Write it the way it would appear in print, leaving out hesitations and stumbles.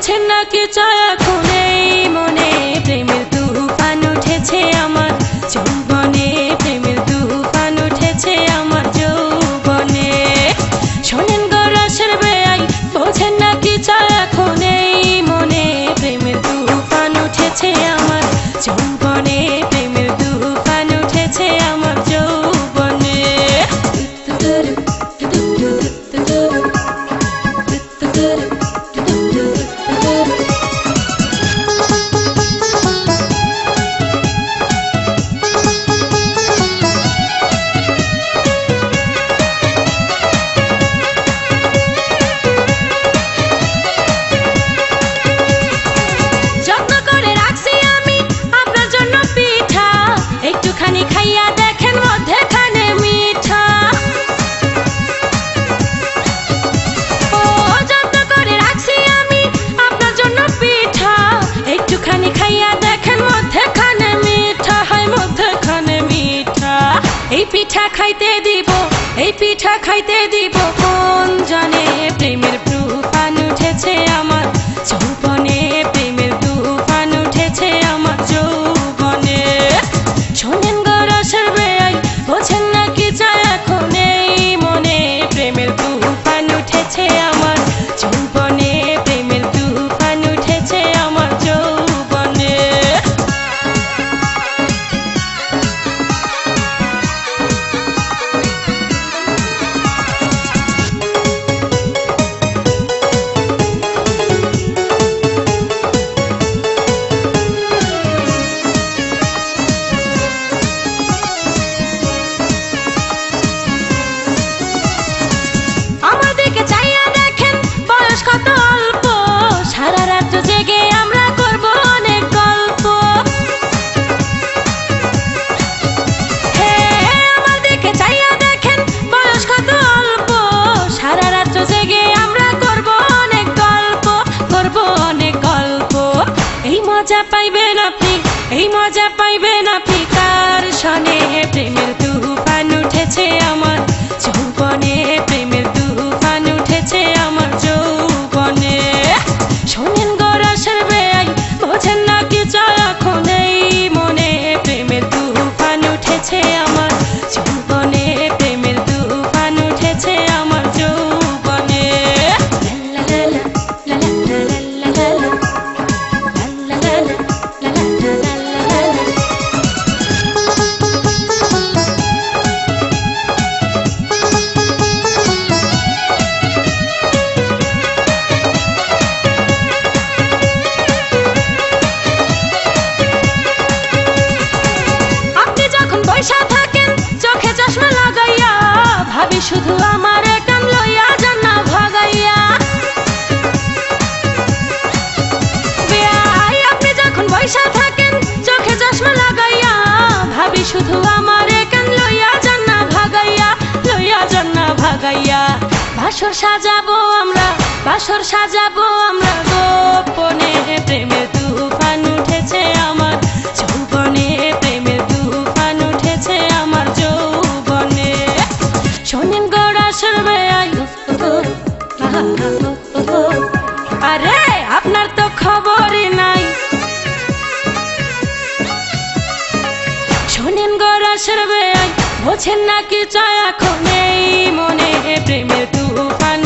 বোঝেন না কি চায় এখন এই মনে প্রেমের তুফান উঠেছে আমার যৌবনে প্রেমের তুফান উঠেছে আমার যৌবনে শোনেন গো রসের বেয়াই বোঝেন না কি চায় এখন এই মনে প্রেমের তুফান উঠেছে আমার যৌবনে প্রেমের তুফান উঠেছে আমার যৌবনে একটুখানি খাইয়া দেখেন মধ্যেখানে মিঠা ও যত্ন করে রাখছি আমি আপনার জন্য পিঠা একটুখানি খাইয়া দেখেন মধ্যেখানে মিঠা হয় মধ্যেখানে মিঠা এই পিঠা খাইতে দিব এই পিঠা খাইতে দিব কোন জানে প্রেমের তুফান উঠেছে আমার যৌবনে প্রেমের তুফান উঠেছে আমার যৌবনে শোনেন গো রসের বেয়াই বোঝেন না কি চায় এখন এই মনে প্রেমের তুফান উঠেছে আমার যৌবনে প্রেমের তুফান উঠেছে আমার যৌবনে কত অল্প সারা রাত জেগে আমরা করব অনেক গল্প আমার দিকে চাইয়া দেখেন বয়স কত অল্প সারা রাত জেগে আমরা করব অনেক গল্প করব অনেক গল্প এই মজা পাইবেন আপনি এই মজা পাইবেন আপনি কার শোনে প্রেমের তুফান উঠেছে আমার যৌবনে প্রেমের তুফান উঠেছে আমার যৌবনে শোনেন গো রসের বেয়াই বোঝেন না কি চায় এখন এই মনে প্রেমের তুফান উঠেছে আমার যৌবনে প্রেমের তুফান উঠেছে আমার যৌবনে চোখে চশমা লাগাইয়া ভাবি শুধু আমার কান লইয়া যান না ভাগাইয়া আপনি যখন বৈশা থাকেন চোখে চশমা লাগাইয়া ভাবি শুধু আমার কান লইয়া যান না ভাগাইয়া লইয়া যান না ভাগাইয়া বাসর সাজাবো আমরা বাসর সাজাবো আমরা গোপনে প্রেমের তুফান উঠেছে আমার যৌবনে প্রেমের তুফান উঠেছে আমার যৌবনে শোনেন গো রসের বেয়াই আরে আপনার তো খবরই নাই শোনেন গো রসের বেয়াই বোঝেন না কি চায় এখন এই মনে প্রেমের তুফান